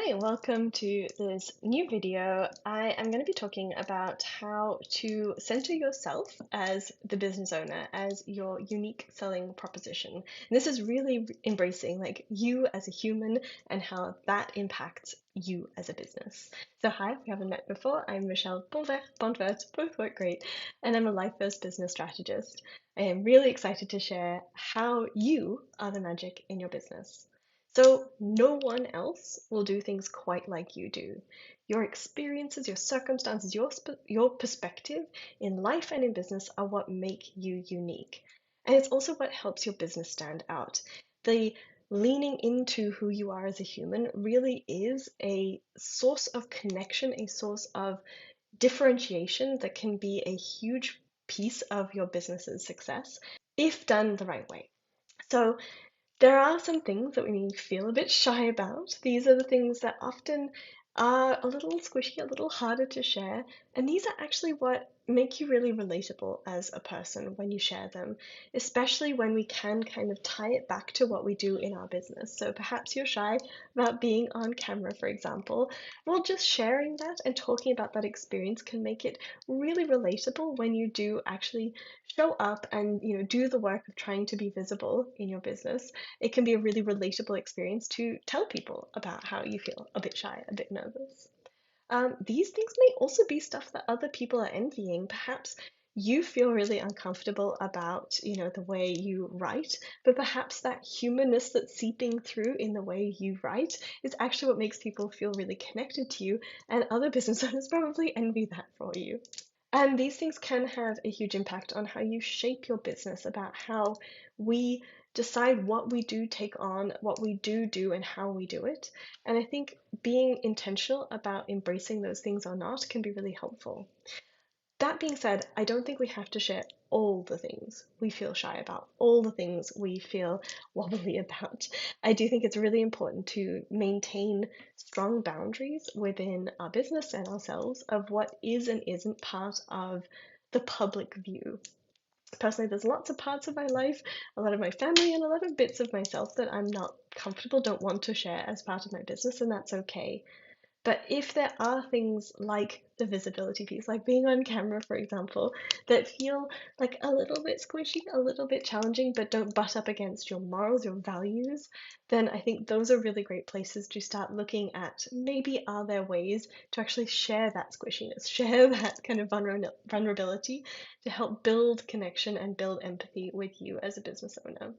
Hi, welcome to this new video. I am going to be talking about how to center yourself as the business owner, as your unique selling proposition. And this is really embracing you as a human and how that impacts you as a business. So hi, we haven't met before. I'm Michelle Bonvert, both work great, and I'm a life first business strategist. I am really excited to share how you are the magic in your business. So no one else will do things quite like you do. Your experiences, your circumstances, your perspective in life and in business are what make you unique. And it's also what helps your business stand out. The leaning into who you are as a human really is a source of connection, a source of differentiation that can be a huge piece of your business's success if done the right way. So there are some things that we may feel a bit shy about. These are the things that often are a little squishy, a little harder to share, and these are actually what make you really relatable as a person when you share them, especially when we can kind of tie it back to what we do in our business. So perhaps you're shy about being on camera, for example. Well, just sharing that and talking about that experience can make it really relatable when you do actually show up and do the work of trying to be visible in your business. It can be a really relatable experience to tell people about how you feel a bit shy, a bit nervous. These things may also be stuff that other people are envying. Perhaps you feel really uncomfortable about, the way you write, but perhaps that humanness that's seeping through in the way you write is actually what makes people feel really connected to you, and other business owners probably envy that for you. And these things can have a huge impact on how you shape your business, about how we decide what we do take on, what we do, and how we do it. And I think being intentional about embracing those things or not can be really helpful. That being said, I don't think we have to share all the things we feel shy about, all the things we feel wobbly about. I do think it's really important to maintain strong boundaries within our business and ourselves of what is and isn't part of the public view. Personally, there's lots of parts of my life, a lot of my family, and a lot of bits of myself that I'm not comfortable, don't want to share as part of my business, and that's okay. But if there are things like the visibility piece, like being on camera, for example, that feel like a little bit squishy, a little bit challenging, but don't butt up against your morals, your values, then I think those are really great places to start looking at. Maybe are there ways to actually share that squishiness, share that kind of vulnerability to help build connection and build empathy with you as a business owner.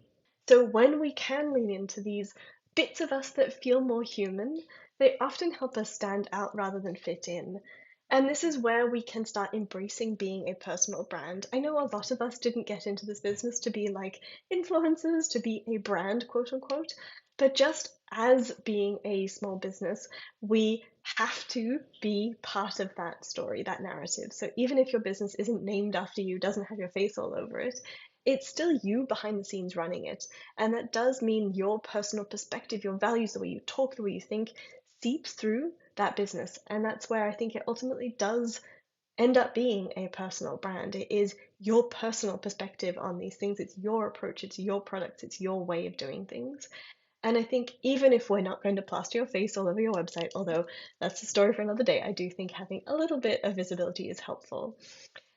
So when we can lean into these bits of us that feel more human, they often help us stand out rather than fit in. And this is where we can start embracing being a personal brand. I know a lot of us didn't get into this business to be like influencers, to be a brand, quote unquote, but just as being a small business, we have to be part of that story, that narrative. So even if your business isn't named after you, doesn't have your face all over it, it's still you behind the scenes running it. And that does mean your personal perspective, your values, the way you talk, the way you think, seeps through that business. And that's where I think it ultimately does end up being a personal brand. It is your personal perspective on these things. It's your approach, it's your products, it's your way of doing things. And I think even if we're not going to plaster your face all over your website, although that's a story for another day, I do think having a little bit of visibility is helpful.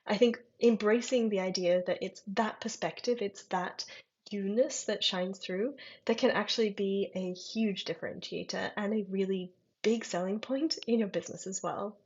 I think embracing the idea that it's that perspective, it's that you-ness that shines through that can actually be a huge differentiator and a really big selling point in your business as well.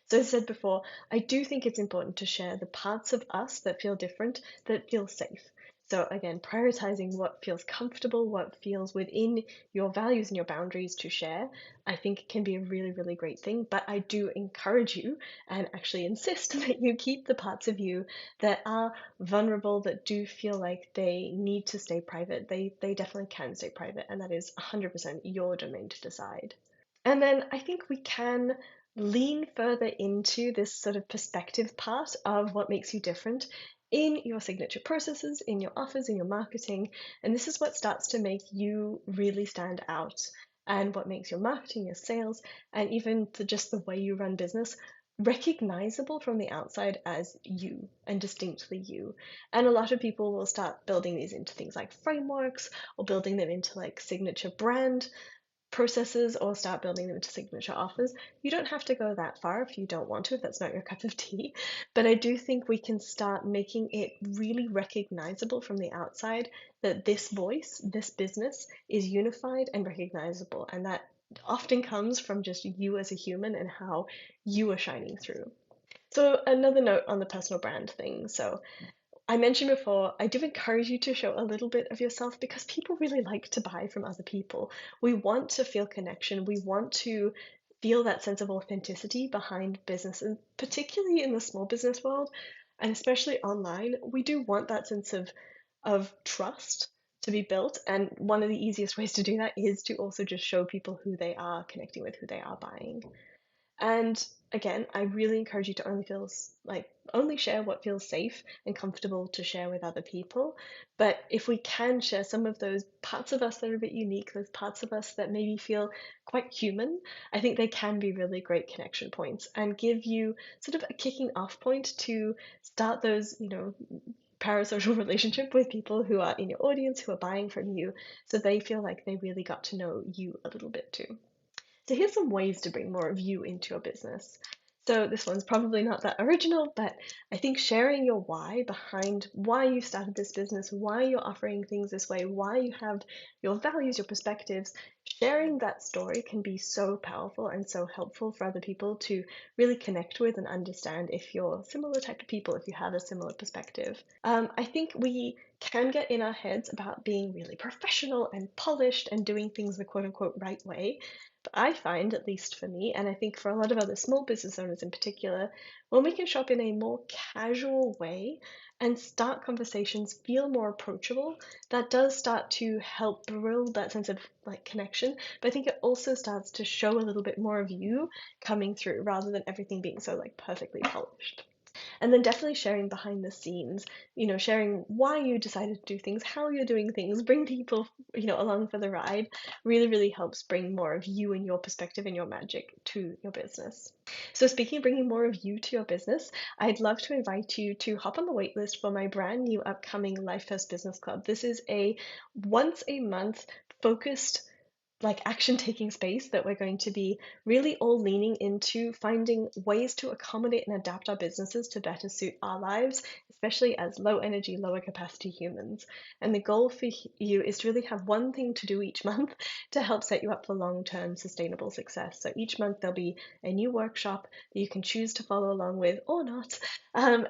So as I said before, I do think it's important to share the parts of us that feel different, that feel safe. So again, prioritizing what feels comfortable, what feels within your values and your boundaries to share, I think can be a really, really great thing. But I do encourage you and actually insist that you keep the parts of you that are vulnerable, that do feel like they need to stay private. They definitely can stay private, and that is 100% your domain to decide. And then I think we can lean further into this sort of perspective part of what makes you different in your signature processes, in your offers, in your marketing. And this is what starts to make you really stand out, and what makes your marketing, your sales, and even just the way you run business recognizable from the outside as you and distinctly you. And a lot of people will start building these into things like frameworks or building them into like signature brand processes or start building them into signature offers. You don't have to go that far if you don't want to, if that's not your cup of tea. But I do think we can start making it really recognizable from the outside that this voice, this business is unified and recognizable. And that often comes from just you as a human and how you are shining through. So, another note on the personal brand thing. So, I mentioned before, I do encourage you to show a little bit of yourself because people really like to buy from other people. We want to feel connection. We want to feel that sense of authenticity behind business, and particularly in the small business world, and especially online, we do want that sense of trust to be built. And one of the easiest ways to do that is to also just show people who they are connecting with, who they are buying. And again, I really encourage you to only share what feels safe and comfortable to share with other people. But if we can share some of those parts of us that are a bit unique, those parts of us that maybe feel quite human, I think they can be really great connection points and give you sort of a kicking off point to start those, parasocial relationship with people who are in your audience, who are buying from you, so they feel like they really got to know you a little bit too. So here's some ways to bring more of you into your business. So this one's probably not that original, but I think sharing your why behind why you started this business, why you're offering things this way, why you have your values, your perspectives, sharing that story can be so powerful and so helpful for other people to really connect with and understand if you're similar type of people, if you have a similar perspective. I think we can get in our heads about being really professional and polished and doing things the quote unquote right way. But I find, at least for me, and I think for a lot of other small business owners in particular, when we can show up in a more casual way and start conversations feel more approachable, that does start to help build that sense of connection. But I think it also starts to show a little bit more of you coming through rather than everything being so perfectly polished. And then definitely sharing behind the scenes, sharing why you decided to do things, how you're doing things, bring people, along for the ride, really, really helps bring more of you and your perspective and your magic to your business. So speaking of bringing more of you to your business, I'd love to invite you to hop on the waitlist for my brand new upcoming Life First Business Club. This is a once a month focused action taking space that we're going to be really all leaning into finding ways to accommodate and adapt our businesses to better suit our lives, especially as low energy, lower capacity humans. And the goal for you is to really have one thing to do each month to help set you up for long term sustainable success. So each month there'll be a new workshop that you can choose to follow along with or not,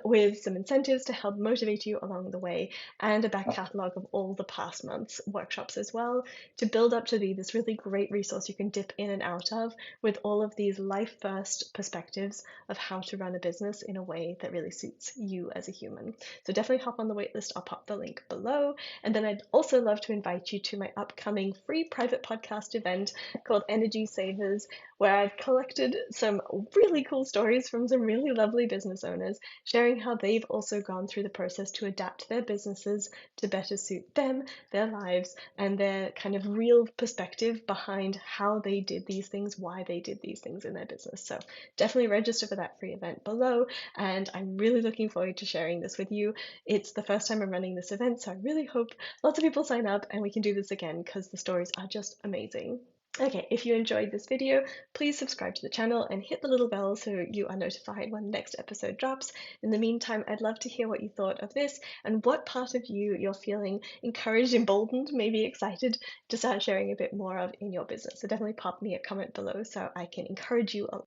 with some incentives to help motivate you along the way, and a back catalogue of all the past month's workshops as well, to build up to be this really great resource you can dip in and out of with all of these life first perspectives of how to run a business in a way that really suits you as a human. So definitely hop on the waitlist. I'll pop the link below. And then I'd also love to invite you to my upcoming free private podcast event called Energy Savers, where I've collected some really cool stories from some really lovely business owners, sharing how they've also gone through the process to adapt their businesses to better suit them, their lives, and their kind of real perspective behind how they did these things, why they did these things in their business. So definitely register for that free event below, and I'm really looking forward to sharing this with you. It's the first time I'm running this event, so I really hope lots of people sign up and we can do this again because the stories are just amazing. Okay, if you enjoyed this video, please subscribe to the channel and hit the little bell so you are notified when the next episode drops. In the meantime, I'd love to hear what you thought of this and what part of you're feeling encouraged, emboldened, maybe excited to start sharing a bit more of in your business. So definitely pop me a comment below so I can encourage you